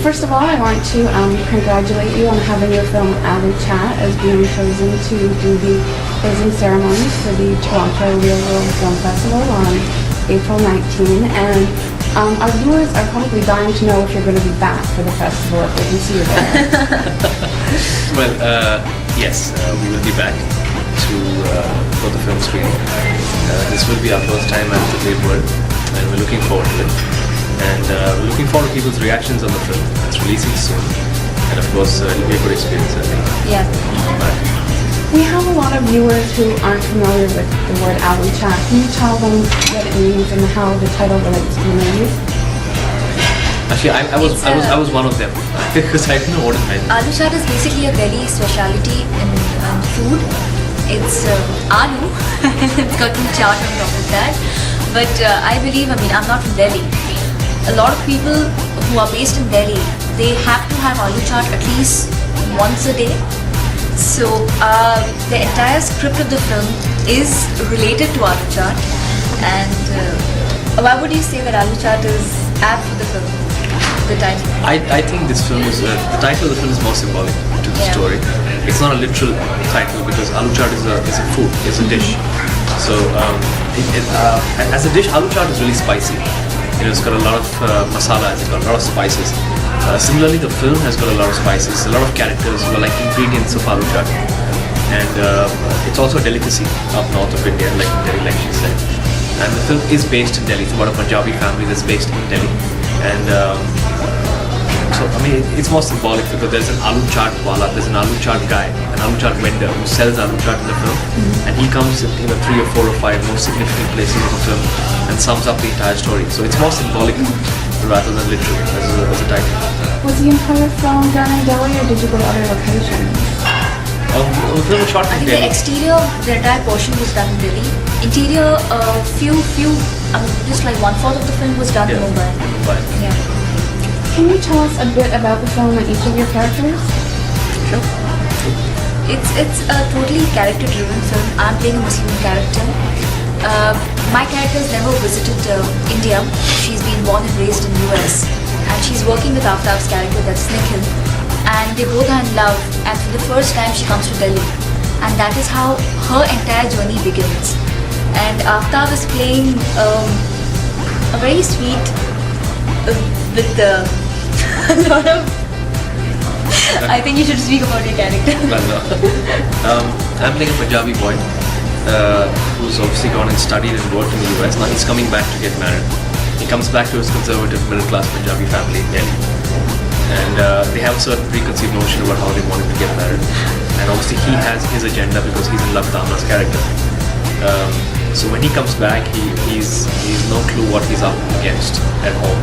first of all, I want to congratulate you on having your film Aloo Chaat as being chosen to do the closing ceremonies for the Toronto Real World Film Festival on April 19. And our viewers are probably dying to know if you're going to be back for the festival, if they can see you there. Well, yes, we will be back for the film screening. This will be our first time at the Great World, and we're looking forward to it. And we're looking forward to people's reactions on the film. It's releasing soon, and of course, it'll be a good experience, I think. Yeah. We have a lot of viewers who aren't familiar with the word Aloo Chaat. Can you tell them what it means and how the title relates to the movie? Actually, I was one of them because I didn't know what it meant. Aloo Chaat is basically a Delhi speciality in food. It's aloo, it's got some chaat on top of that. But I believe, I'm not from Delhi. A lot of people who are based in Delhi, they have to have aloo chaat at least once a day. So the entire script of the film is related to aloo chaat. And why would you say that aloo chaat is apt for the film? The title. I think this film is the title of the film is more symbolic to the story. It's not a literal title because aloo chaat is a food, it's a dish. So as a dish, aloo chaat is really spicy. It's got a lot of masala, it's got a lot of spices. Similarly, the film has got a lot of spices, a lot of characters who are like ingredients of aloo chaat. And it's also a delicacy up north of India, like in Delhi, like she said. And the film is based in Delhi. It's about a Punjabi family that's based in Delhi. And so, it's more symbolic because there's an aloo chaat wala, there's an aloo chaat guy, an aloo chaat vendor who sells aloo chaat in the film. And he comes in 3 or 4 or 5 most significant places of the film and sums up the entire story. So it's more symbolic rather than literal as a title. Was the entire film done in Delhi or did you go to other locations? The film was shot I in think Delhi. the exterior, the entire portion was done in Delhi. Interior, just like 1/4 of the film was done in Mumbai. Yeah. Can you tell us a bit about the film and each of your characters? Sure. It's a totally character-driven film. I'm playing a Muslim character. My character has never visited India. She's been born and raised in US, and she's working with Aftab's character, that's Nikhil. And they both are in love, and for the first time she comes to Delhi, and that is how her entire journey begins. And Aftab is playing a very sweet with a lot of I think you should speak about your character. I'm playing a Punjabi boy who's obviously gone and studied and worked in the US. Now he's coming back to get married. He comes back to his conservative middle-class Punjabi family in Delhi. And they have a certain preconceived notion about how they want him to get married. And obviously he has his agenda because he's in love with Aamna's character. So when he comes back, he's no clue what he's up against at home.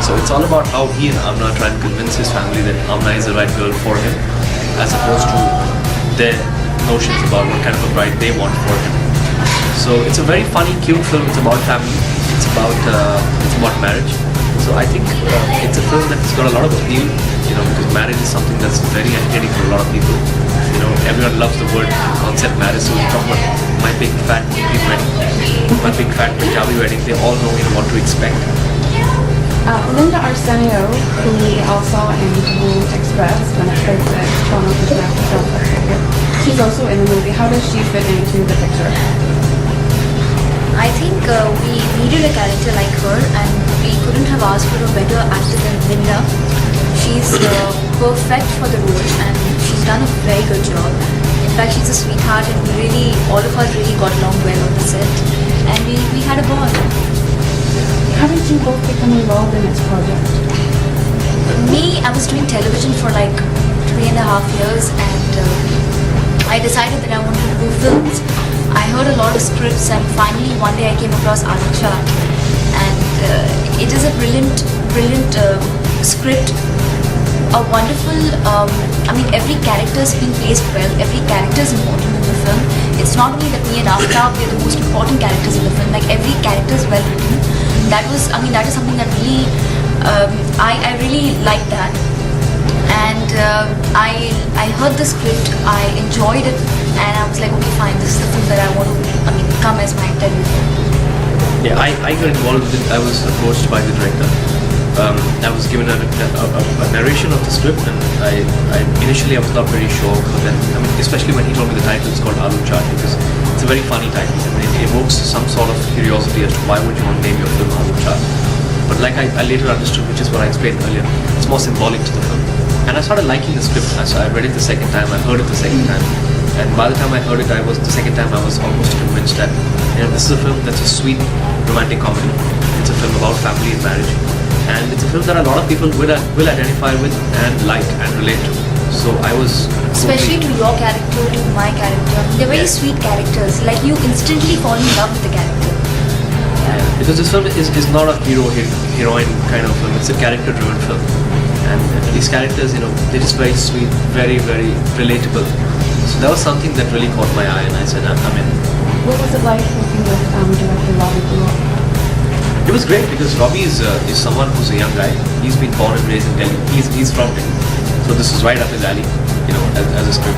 So it's all about how he and Aamna try and convince his family that Aamna is the right girl for him, as opposed to their notions about what kind of a bride they want for him. So it's a very funny, cute film. It's about family. It's about marriage. So I think it's a film that's got a lot of appeal, because marriage is something that's very entertaining for a lot of people. Everyone loves the word concept marriage. So we talk about my big fat Indian wedding, my big fat Punjabi wedding. They all know what to expect. Linda Arsenio, who we all saw in Blue Express when it played the Toronto International Film Festival, she's also in the movie. How does she fit into the picture? I think we needed a character like her, and we couldn't have asked for a better actor than Linda. She's perfect for the role, and she's done a very good job. In fact, she's a sweetheart, and all of us really got along well on the set, and we had a bond. How did you both become involved in this project? Me, I was doing television for like 3.5 years, and I decided that I wanted to do films. I heard a lot of scripts, and finally one day I came across Aloo Chaat, and it is a brilliant script, a wonderful, every character is being placed well, every character is important in the film. It's not only that me and Aftab, we're the most important characters in the film, like every character is well written. That is something that really, I really liked that. And I heard the script, I enjoyed it, and I was like, okay, fine, this is the film that I want to come as my debut film. Yeah, I got involved with it. I was approached by the director I was given a narration of the script, and initially I was not very sure, but then, I mean, especially when he told me the title is called Aloo Chaat, because it's a very funny title. I mean, it evokes some sort of curiosity as to why would you want to name your film Aloo Chaat. But like I later understood, which is what I explained earlier, it's more symbolic to the film. And I started liking the script. So I read it the second time, I heard it the second time. And by the time I heard it, the second time I was almost convinced that this is a film that's a sweet romantic comedy. It's a film about family and marriage. And it's a film that a lot of people will identify with and like and relate to. So I was Especially to your character, to my character. They're very sweet characters. Like you instantly fall in love with the character. Yeah, because this film is not a heroine kind of film. It's a character-driven film. And these characters, they're just very sweet, very, very relatable. So that was something that really caught my eye, and I said, I'm in. What was it like working with director Robbie Deol? It was great because Robbie is someone who's a young guy. He's been born and raised in Delhi. He's from Delhi, so this is right up his alley, as a script.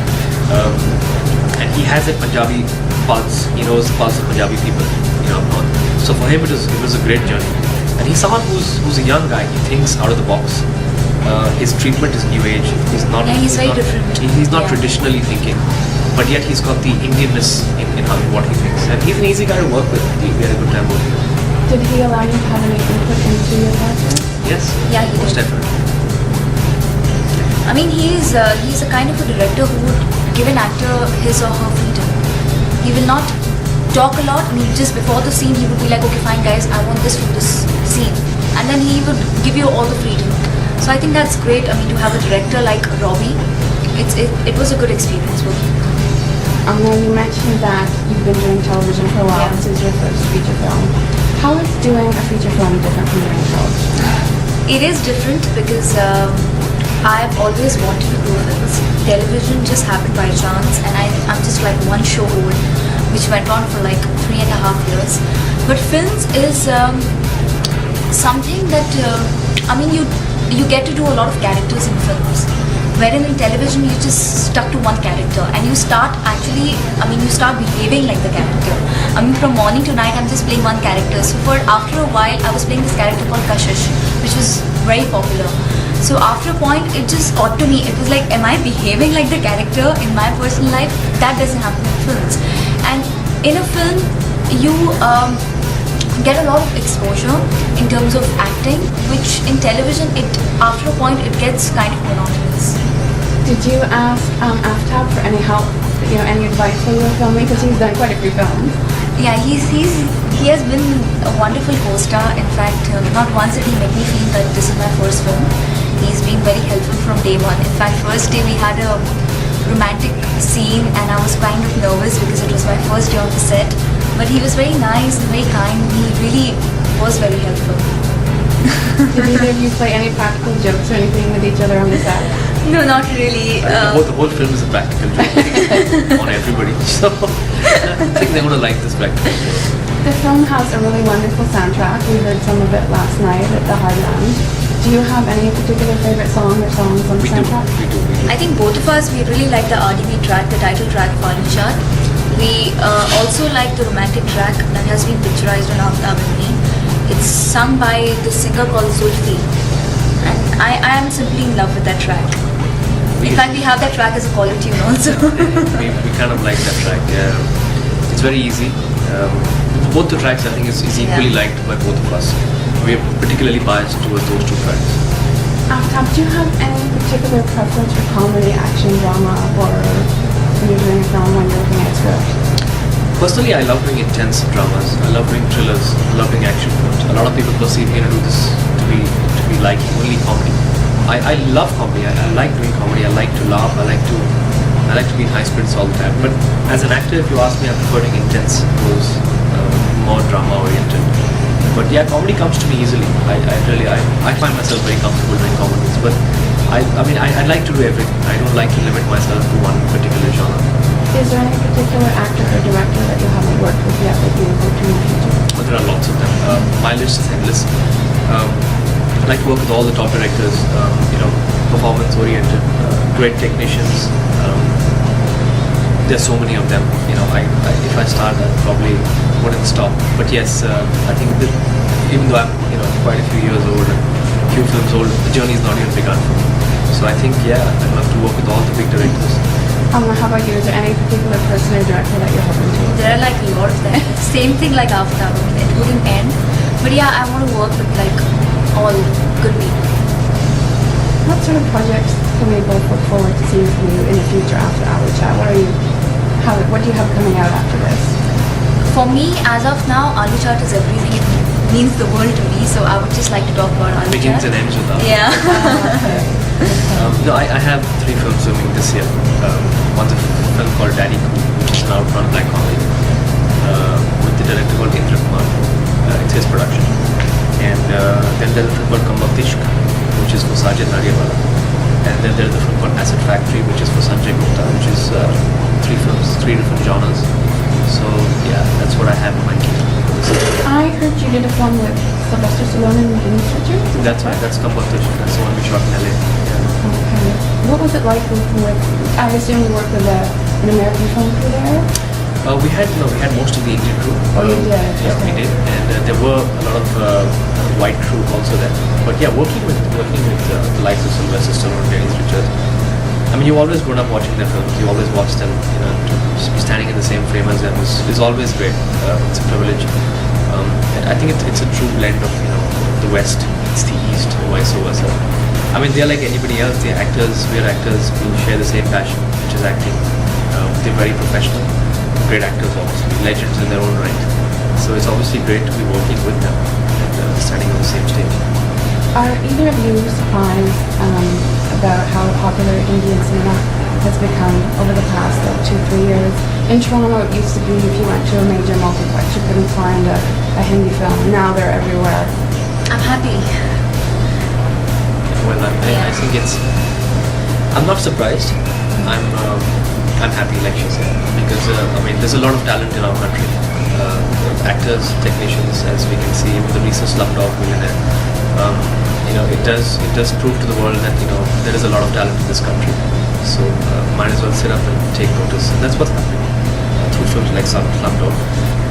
And he has that Punjabi pulse. He knows the pulse of Punjabi people, up north. So for him, it was a great journey. And he's someone who's a young guy. He thinks out of the box. His treatment is new age. He's not. Yeah, he's very different. He's not traditionally thinking, but yet he's got the Indianness in what he thinks. And he's an easy guy to work with. We had a good time working with him. Did he allow you to have any input into your character? Yes. Yeah, he most did. definitely. I mean, he's a kind of a director who would give an actor his or her freedom. He will not talk a lot. I mean, just before the scene, he would be like, okay, fine, guys, I want this from this scene. And then he would give you all the freedom. So I think that's great. I mean, to have a director like Robbie, it was a good experience working with him. Now you mentioned that you've been doing television for a while. Yeah. This is your first feature film. How is doing a feature film different from doing television? It is different because I've always wanted to do films. Television just happened by chance, and I'm just like one show old, which went on for like 3.5 years. But films is something that you get to do a lot of characters in films. Wherein in television you just stuck to one character and you start behaving like the character. I mean, from morning to night I'm just playing one character. So after a while I was playing this character called Kashish, which was very popular. So after a point it just got to me, it was like, am I behaving like the character in my personal life? That doesn't happen in films. And in a film you get a lot of exposure in terms of acting, which in television, after a point, it gets kind of monotonous. Did you ask Aftab for any help, any advice when you were filming? Because he's done quite a few films. Yeah, he has been a wonderful co-star. In fact, not once did he make me feel that this is my first film. He's been very helpful from day one. In fact, first day we had a romantic scene and I was kind of nervous because it was my first day on the set. But he was very nice and very kind. He really was very helpful. Did either of you play any practical jokes or anything with each other on the set? No, not really. The whole film is a practical joke on everybody. So I think they're going to like this practical joke. The film has a really wonderful soundtrack. We heard some of it last night at the Highland. Do you have any particular favorite song or songs on the soundtrack? We do. I think both of us, we really like the RDB track, the title track of Aloo Chaat. We also like the romantic track that has been picturized on Aftab and Me. It's sung by the singer called Zulfi. And I am simply in love with that track. In fact, we have that track as a caller tune also. we kind of like that track. It's very easy. Both the tracks I think is equally liked by both of us. We are particularly biased towards those two tracks. Aftab, do you have any particular preference for comedy, action, drama, or when you're doing a film when you're looking at scripts? Personally, I love doing intense dramas. I love doing thrillers. I love doing action films. A lot of people perceive me to do this to be like only comedy. I love comedy. I like doing comedy. I like to laugh. I like to be in high spirits all the time. But as an actor, if you ask me, I prefer doing intense roles, more drama oriented. But yeah, comedy comes to me easily. I find myself very comfortable doing comedies. But I like to do everything. I don't like to limit myself to one particular genre. Is there any particular actor or director that you haven't worked with yet that you hope to in the future? But there are lots of them. My list is endless. I like to work with all the top directors, performance-oriented, great technicians. There's so many of them. If I start, I probably wouldn't stop. But yes, I think that even though I'm quite a few years older, few films old. The journey is not even begun for me. So I think, yeah, I'd love to work with all the big directors. How about you? Is there any particular person or director that you're hoping to? There are like a lot of them. Same thing like Aftab. I mean, it wouldn't end. But yeah, I want to work with like all good people. What sort of projects can we both look forward to seeing from you in the future after Aloo Chaat? What do you have coming out after this? For me, as of now, Aloo Chaat is everything. It means the world to me. So I would just like to talk about Aloo Chaat. Begins and ends with that. Yeah. No, I have 3 films filming this year. One's a film called Daddy Cool, which is an outrun black comedy with the director called Indra Kumar. It's his production. And then there's a film called Kambak which is for Sajid Nadiawala. And then there's a film called Acid Factory, which is for Sanjay Gupta, which is 3 films, 3 different genres. So yeah, that's what I have in my queue. I heard you did a film with Sylvester Stallone and Denise Richards. That's right, that's Kambak. That's the one we shot in LA. Yeah. Okay. What was it like working with, I assume you worked with an American film crew there? We had most of the Indian crew. Oh, you did? Yeah, Okay. we did, and there were a lot of white crew also there. But yeah, working with the likes of Sylvester Stallone, Dennis Richards. I mean, you've always grown up watching their films. You always watch them. To be standing in the same frame as them is always great. It's a privilege. And I think it's a true blend of the West, it's the East, and vice versa. I mean, they're like anybody else. They're actors. We're actors. We share the same passion, which is acting. They're very professional. Great actors, obviously, legends in their own right. So it's obviously great to be working with them and standing on the same stage. Are either of you surprised about how popular Indian cinema has become over the past 2-3 years? In Toronto, it used to be if you went to a major multiplex, you couldn't find a Hindi film. Now they're everywhere. I'm happy. Well, I think I'm not surprised. I'm happy, like she said, because I mean, there's a lot of talent in our country. Actors, technicians, as we can see with the recent Slumdog Millionaire. It does prove to the world that there is a lot of talent in this country. So might as well sit up and take notice, and that's what's happening through films like Slumdog.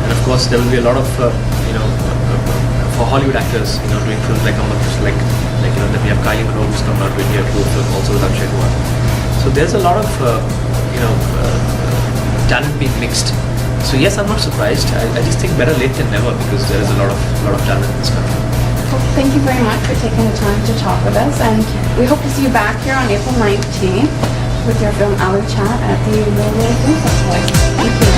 And of course, there will be a lot of for Hollywood actors, doing films like that we have Kylie Minogue who's come out to India to do a film also with Akshay Kumar. So there's a lot of talent being mixed. So yes, I'm not surprised. I just think better late than never, because there is a lot of talent in this country. Well, thank you very much for taking the time to talk with us, and we hope to see you back here on April 19th with your film Aloo Chaat at the Real World Film Festival. Thank you.